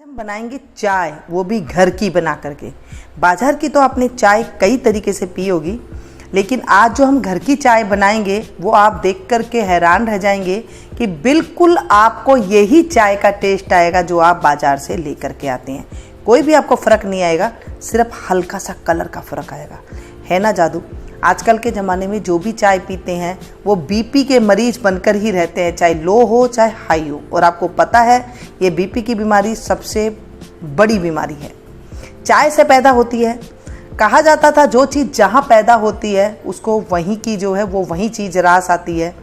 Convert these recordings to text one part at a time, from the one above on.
हम बनाएंगे चाय, वो भी घर की बना करके। बाजार की तो आपने चाय कई तरीके से पी होगी, लेकिन आज जो हम घर की चाय बनाएंगे वो आप देख करके हैरान रह जाएंगे कि बिल्कुल आपको यही चाय का टेस्ट आएगा जो आप बाजार से लेकर के आते हैं। कोई भी आपको फ़र्क नहीं आएगा, सिर्फ हल्का सा कलर का फ़र्क आएगा। है ना जादू। आजकल के ज़माने में जो भी चाय पीते हैं वो बीपी के मरीज बनकर ही रहते हैं, चाहे लो हो चाहे हाई हो। और आपको पता है ये बीपी की बीमारी सबसे बड़ी बीमारी है, चाय से पैदा होती है। कहा जाता था जो चीज़ जहाँ पैदा होती है उसको वहीं की जो है वो वहीं चीज़ रास आती है।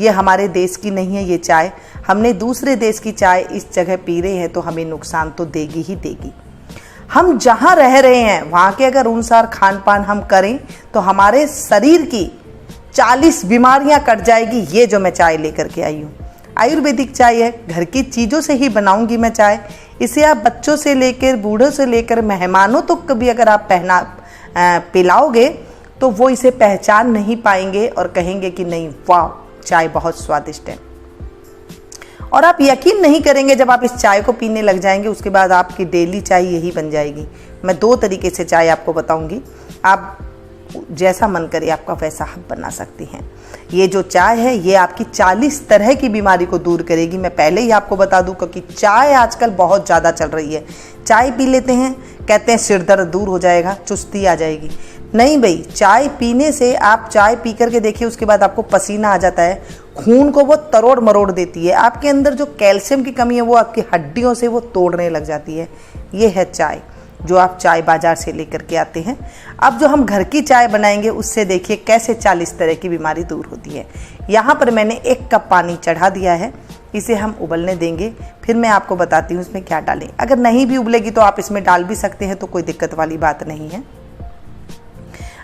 ये हमारे देश की नहीं है ये चाय, हमने दूसरे देश की चाय इस जगह पी रहे हैं तो हमें नुकसान तो देगी ही देगी। हम जहाँ रह रहे हैं वहाँ के अगर अनुसार खान पान हम करें तो हमारे शरीर की 40 बीमारियाँ कट जाएगी। ये जो मैं चाय लेकर के आई हूँ आयुर्वेदिक चाय है, घर की चीज़ों से ही बनाऊंगी मैं चाय। इसे आप बच्चों से लेकर बूढ़ों से लेकर मेहमानों तो कभी अगर आप पिलाओगे तो वो इसे पहचान नहीं पाएंगे और कहेंगे कि नहीं वाह चाय बहुत स्वादिष्ट है। और आप यकीन नहीं करेंगे जब आप इस चाय को पीने लग जाएंगे उसके बाद आपकी डेली चाय यही बन जाएगी। मैं 2 तरीके से चाय आपको बताऊंगी, आप जैसा मन करे आपका वैसा आप बना सकती हैं। ये जो चाय है ये आपकी 40 तरह की बीमारी को दूर करेगी। मैं पहले ही आपको बता दूं क्योंकि चाय आजकल बहुत ज़्यादा चल रही है। चाय पी लेते हैं, कहते हैं सिर दर्द दूर हो जाएगा, चुस्ती आ जाएगी। नहीं भाई, चाय पीने से आप चाय पी करके देखिए उसके बाद आपको पसीना आ जाता है, खून को वो तरोड़ मरोड़ देती है, आपके अंदर जो कैल्शियम की कमी है वो आपकी हड्डियों से वो तोड़ने लग जाती है। ये है चाय जो आप चाय बाजार से लेकर के आते हैं। अब जो हम घर की चाय बनाएंगे उससे देखिए कैसे 40 तरह की बीमारी दूर होती है। यहाँ पर मैंने 1 कप पानी चढ़ा दिया है, इसे हम उबलने देंगे, फिर मैं आपको बताती हूँ इसमें क्या डालें। अगर नहीं भी उबलेगी तो आप इसमें डाल भी सकते हैं, तो कोई दिक्कत वाली बात नहीं है।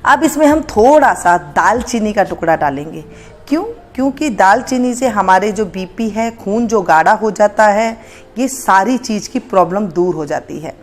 अब इसमें हम थोड़ा सा दालचीनी का टुकड़ा डालेंगे। क्यों? क्योंकि दालचीनी से हमारे जो बीपी है, खून जो गाढ़ा हो जाता है, ये सारी चीज़ की प्रॉब्लम दूर हो जाती है।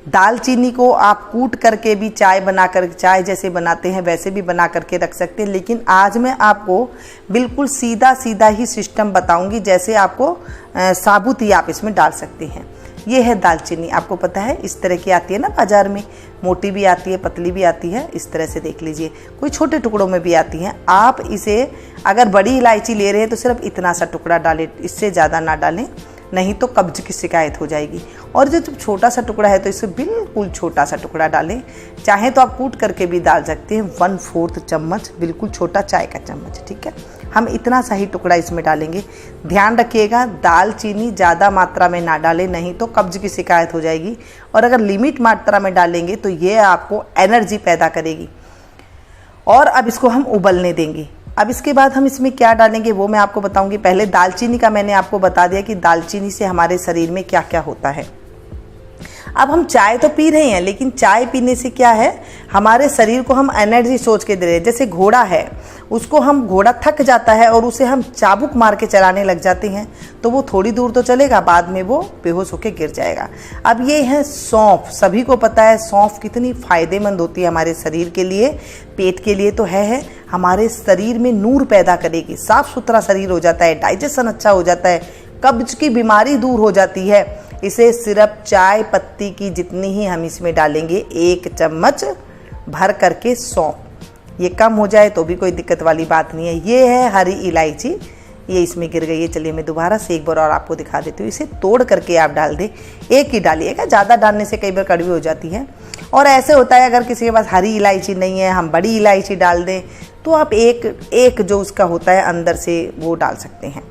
दालचीनी को आप कूट करके भी चाय बनाकर, चाय जैसे बनाते हैं वैसे भी बना करके रख सकते हैं, लेकिन आज मैं आपको बिल्कुल सीधा सीधा ही सिस्टम बताऊंगी जैसे आपको साबुत ही आप इसमें डाल सकते हैं। ये है दालचीनी, आपको पता है इस तरह की आती है ना बाजार में, मोटी भी आती है पतली भी आती है, इस तरह से देख लीजिए, कोई छोटे टुकड़ों में भी आती हैं। आप इसे अगर बड़ी इलायची ले रहे हैं तो सिर्फ इतना सा टुकड़ा डालें, इससे ज़्यादा ना डालें, नहीं तो कब्ज की शिकायत हो जाएगी। और जो छोटा सा टुकड़ा है तो इसे बिल्कुल छोटा सा टुकड़ा डालें, चाहे तो आप कूट करके भी डाल सकते हैं। 1/4 चम्मच, बिल्कुल छोटा चाय का चम्मच, ठीक है। हम इतना सा ही टुकड़ा इसमें डालेंगे। ध्यान रखिएगा दालचीनी ज़्यादा मात्रा में ना डालें, नहीं तो कब्ज की शिकायत हो जाएगी। और अगर लिमिट मात्रा में डालेंगे तो ये आपको एनर्जी पैदा करेगी। और अब इसको हम उबलने देंगे। अब इसके बाद हम इसमें क्या डालेंगे वो मैं आपको बताऊंगी। पहले दालचीनी का मैंने आपको बता दिया कि दालचीनी से हमारे शरीर में क्या क्या होता है। अब हम चाय तो पी रहे हैं, लेकिन चाय पीने से क्या है, हमारे शरीर को हम एनर्जी सोच के दे रहे हैं। जैसे घोड़ा है, उसको हम, घोड़ा थक जाता है और उसे हम चाबुक मार के चलाने लग जाते हैं तो वो थोड़ी दूर तो चलेगा, बाद में वो बेहोश होकर गिर जाएगा। अब ये है सौंफ। सभी को पता है सौंफ कितनी फ़ायदेमंद होती है हमारे शरीर के लिए, पेट के लिए तो है, हमारे शरीर में नूर पैदा करेगी, साफ सुथरा शरीर हो जाता है, डाइजेशन अच्छा हो जाता है, कब्ज की बीमारी दूर हो जाती है। इसे सिर्फ चाय पत्ती की जितनी ही हम इसमें डालेंगे, 1 चम्मच भर करके सौंफ। ये कम हो जाए तो भी कोई दिक्कत वाली बात नहीं है। ये है हरी इलायची, ये इसमें गिर गई है। चलिए मैं दोबारा से एक बार और आपको दिखा देती हूँ। इसे तोड़ करके आप डाल दें, 1 ही डालिएगा, ज़्यादा डालने से कई बार कड़वी हो जाती है। और ऐसे होता है अगर किसी के पास हरी इलायची नहीं है, हम बड़ी इलायची डाल दें तो आप एक जो उसका होता है अंदर से वो डाल सकते हैं।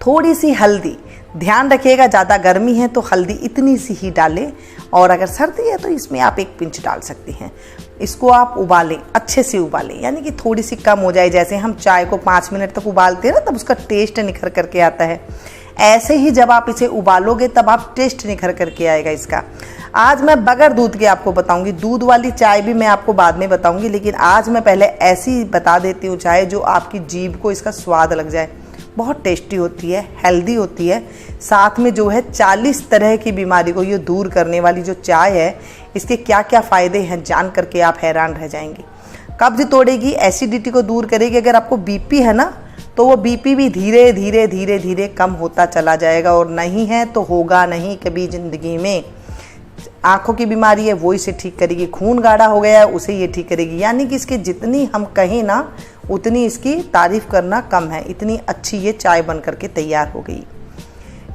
थोड़ी सी हल्दी, ध्यान रखिएगा ज़्यादा गर्मी है तो हल्दी इतनी सी ही डालें, और अगर सर्दी है तो इसमें आप 1 पिंच डाल सकते हैं। इसको आप उबालें, अच्छे से उबालें, यानी कि थोड़ी सी कम हो जाए। जैसे हम चाय को 5 मिनट तक उबालते हैं ना, तब उसका टेस्ट निखर करके आता है। ऐसे ही जब आप इसे उबालोगे तब आप टेस्ट निखर करके आएगा इसका। आज मैं बगैर दूध के आपको बताऊंगी, दूध वाली चाय भी मैं आपको बाद में बताऊंगी, लेकिन आज मैं पहले ऐसी बता देती हूँ चाय जो आपकी जीभ को इसका स्वाद लग जाए। बहुत टेस्टी होती है, हेल्दी होती है, साथ में जो है 40 तरह की बीमारी को ये दूर करने वाली जो चाय है, इसके क्या क्या फ़ायदे हैं जान करके आप हैरान रह जाएंगे। कब्ज तोड़ेगी, एसिडिटी को दूर करेगी। अगर आपको बीपी है ना तो वो बीपी भी धीरे धीरे धीरे धीरे कम होता चला जाएगा, और नहीं है तो होगा नहीं कभी ज़िंदगी में। आँखों की बीमारी है वो इसे ठीक करेगी, खून गाढ़ा हो गया है उसे ये ठीक करेगी। यानी कि इसके जितनी हम कहें ना उतनी इसकी तारीफ़ करना कम है, इतनी अच्छी ये चाय बन करके तैयार हो गई।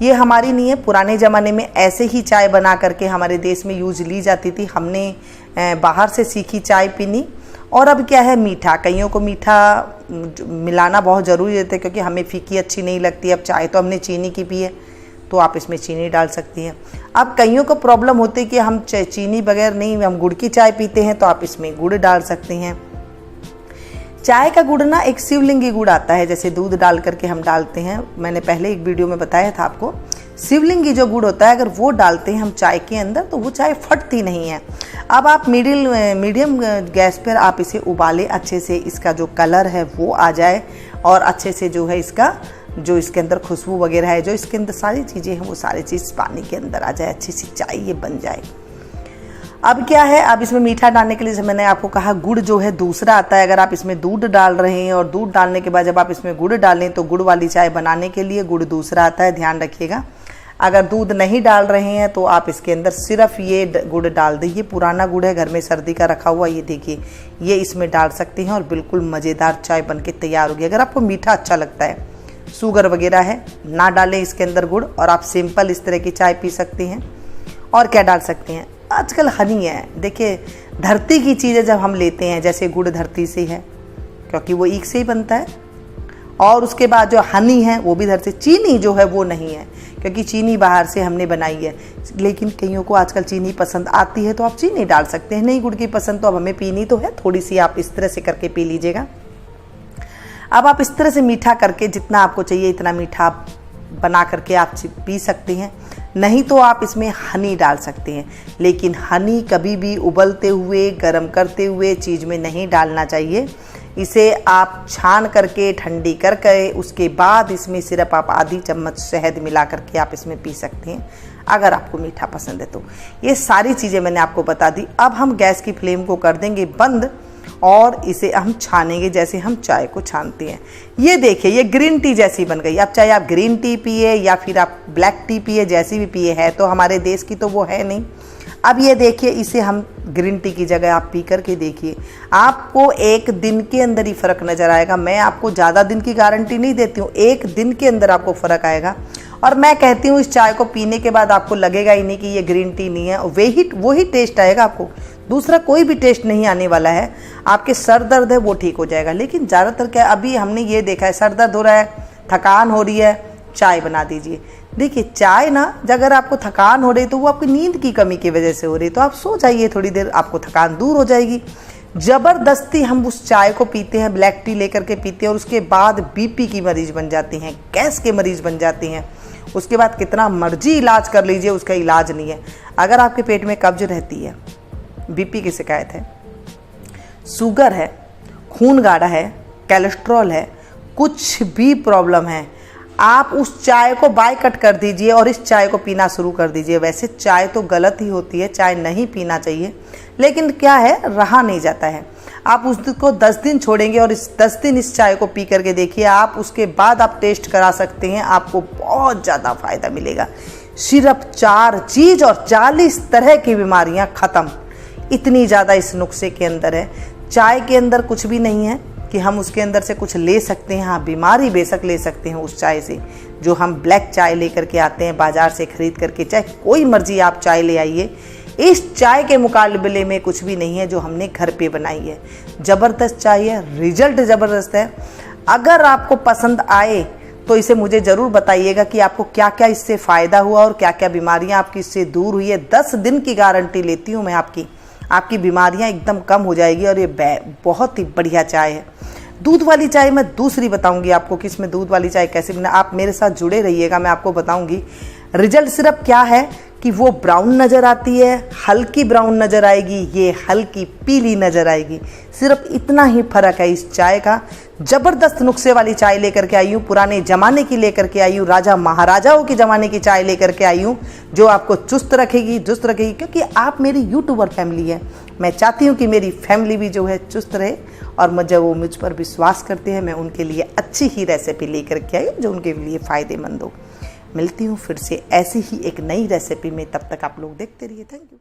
ये हमारी नहीं है, पुराने ज़माने में ऐसे ही चाय बना करके हमारे देश में यूज ली जाती थी। हमने बाहर से सीखी चाय पीनी। और अब क्या है, मीठा, कईयों को मीठा मिलाना बहुत ज़रूरी रहता है क्योंकि हमें फीकी अच्छी नहीं लगती। अब चाय तो हमने चीनी की पी है तो आप इसमें चीनी डाल सकती हैं। अब कईयों को प्रॉब्लम होती है कि हम चीनी बगैर नहीं, हम गुड़ की चाय पीते हैं, तो आप इसमें गुड़ डाल सकती हैं। चाय का गुड़ ना एक शिवलिंगी गुड़ आता है, जैसे दूध डाल करके हम डालते हैं। मैंने पहले एक वीडियो में बताया था आपको, शिवलिंगी जो गुड़ होता है अगर वो डालते हैं हम चाय के अंदर तो वो चाय फटती नहीं है। अब आप मीडियम गैस पर आप इसे उबालें अच्छे से, इसका जो कलर है वो आ जाए और अच्छे से जो है इसका जो इसके अंदर खुशबू वगैरह है, जो इसके अंदर सारी चीज़ें हैं वो सारी चीज़ पानी के अंदर आ जाए, अच्छी सी चाय ये बन जाए। अब क्या है, अब इसमें मीठा डालने के लिए जैसे मैंने आपको कहा गुड़ जो है दूसरा आता है। अगर आप इसमें दूध डाल रहे हैं और दूध डालने के बाद जब आप इसमें गुड़ डालें तो गुड़ वाली चाय बनाने के लिए गुड़ दूसरा आता है, ध्यान रखिएगा। अगर दूध नहीं डाल रहे हैं तो आप इसके अंदर सिर्फ ये गुड़ डाल दें। ये पुराना गुड़ है घर में सर्दी का रखा हुआ, ये देखिए ये इसमें डाल सकते हैं और बिल्कुल मज़ेदार चाय बन के तैयार होगी। अगर आपको मीठा अच्छा लगता है, शुगर वगैरह है ना डालें इसके अंदर गुड़, और आप सिंपल इस तरह की चाय पी सकते हैं। और क्या डाल सकते हैं, आजकल हनी है। देखिए धरती की चीज़ें जब हम लेते हैं, जैसे गुड़ धरती से है क्योंकि वो ईख से ही बनता है, और उसके बाद जो हनी है वो भी धरती। चीनी जो है वो नहीं है क्योंकि चीनी बाहर से हमने बनाई है। लेकिन कईयों को आजकल चीनी पसंद आती है तो आप चीनी डाल सकते हैं। नहीं गुड़ की पसंद तो अब हमें पीनी तो है थोड़ी सी, आप इस तरह से करके पी लीजिएगा। अब आप इस तरह से मीठा करके जितना आपको चाहिए इतना मीठा बना करके आप पी सकते हैं। नहीं तो आप इसमें हनी डाल सकते हैं, लेकिन हनी कभी भी उबलते हुए गर्म करते हुए चीज़ में नहीं डालना चाहिए। इसे आप छान करके ठंडी करके उसके बाद इसमें सिर्फ आप आधी चम्मच शहद मिला करके आप इसमें पी सकते हैं अगर आपको मीठा पसंद है तो। ये सारी चीज़ें मैंने आपको बता दी। अब हम गैस की फ्लेम को कर देंगे बंद और इसे हम छानेंगे जैसे हम चाय को छानते हैं। ये देखिए ये ग्रीन टी जैसी बन गई। अब चाहे आप ग्रीन टी पिए या फिर आप ब्लैक टी पिए, जैसी भी पिए, है तो हमारे देश की तो वो है नहीं। अब ये देखिए इसे हम ग्रीन टी की जगह आप पी करके देखिए, आपको एक दिन के अंदर ही फ़र्क नज़र आएगा। मैं आपको ज़्यादा दिन की गारंटी नहीं देती हूँ, एक दिन के अंदर आपको फ़र्क आएगा। और मैं कहती हूँ इस चाय को पीने के बाद आपको लगेगा ही नहीं कि ये ग्रीन टी नहीं है, वही टेस्ट आएगा आपको, दूसरा कोई भी टेस्ट नहीं आने वाला है। आपके सर दर्द है वो ठीक हो जाएगा। लेकिन ज़्यादातर क्या अभी हमने ये देखा है, सर दर्द हो रहा है, थकान हो रही है, चाय बना दीजिए। देखिए चाय ना, अगर आपको थकान हो रही तो वो आपकी नींद की कमी की वजह से हो रही, तो आप सो जाइए थोड़ी देर, आपको थकान दूर हो जाएगी। ज़बरदस्ती हम उस चाय को पीते हैं, ब्लैक टी लेकर के पीते हैं और उसके बाद बीपी की मरीज बन जाती हैं, गैस के मरीज बन जाती हैं। उसके बाद कितना मर्जी इलाज कर लीजिए उसका इलाज नहीं है। अगर आपके पेट में कब्ज रहती है, बीपी की शिकायत है, शुगर है, खून गाढ़ा है, कोलेस्ट्रॉल है, कुछ भी प्रॉब्लम है, आप उस चाय को बायकट कर दीजिए और इस चाय को पीना शुरू कर दीजिए। वैसे चाय तो गलत ही होती है, चाय नहीं पीना चाहिए, लेकिन क्या है रहा नहीं जाता है। आप उसको 10 दिन छोड़ेंगे और इस 10 दिन इस चाय को पी करके देखिए आप, उसके बाद आप टेस्ट करा सकते हैं, आपको बहुत ज़्यादा फ़ायदा मिलेगा। सिर्फ 4 चीज़ और 40 तरह की बीमारियां ख़त्म, इतनी ज़्यादा इस नुस्खे के अंदर है। चाय के अंदर कुछ भी नहीं है कि हम उसके अंदर से कुछ ले सकते हैं। हाँ, बीमारी बेशक ले सकते हैं उस चाय से, जो हम ब्लैक चाय लेकर के आते हैं बाज़ार से ख़रीद करके, चाहे कोई मर्जी आप चाय ले आइए, इस चाय के मुकाबले में कुछ भी नहीं है जो हमने घर पे बनाई है। ज़बरदस्त चाय है, रिजल्ट ज़बरदस्त है। अगर आपको पसंद आए तो इसे मुझे ज़रूर बताइएगा कि आपको क्या क्या इससे फ़ायदा हुआ और क्या क्या बीमारियां आपकी इससे दूर हुई है। 10 दिन की गारंटी लेती हूँ मैं आपकी बीमारियां एकदम कम हो जाएगी। और ये बहुत ही बढ़िया चाय है। दूध वाली चाय मैं दूसरी बताऊंगी आपको कि इसमें दूध वाली चाय कैसे बना। आप मेरे साथ जुड़े रहिएगा, मैं आपको बताऊंगी। रिजल्ट सिर्फ क्या है कि वो ब्राउन नज़र आती है, हल्की ब्राउन नज़र आएगी, ये हल्की पीली नज़र आएगी, सिर्फ इतना ही फ़र्क है इस चाय का। ज़बरदस्त नुस्खे वाली चाय लेकर के आई हूँ, पुराने ज़माने की लेकर के आई हूँ, राजा महाराजाओं के ज़माने की चाय लेकर के आई हूँ, जो आपको चुस्त रखेगी, दुरुस्त रखेगी। क्योंकि आप मेरी यूट्यूबर फैमिली है, मैं चाहती हूँ कि मेरी फैमिली भी जो है चुस्त रहे और जब वो मुझ पर विश्वास करते हैं मैं उनके लिए अच्छी ही रेसिपी लेकर के आई जो उनके लिए फ़ायदेमंद हो। मिलती हूँ फिर से ऐसी ही एक नई रेसिपी में, तब तक आप लोग देखते रहिए। Thank you.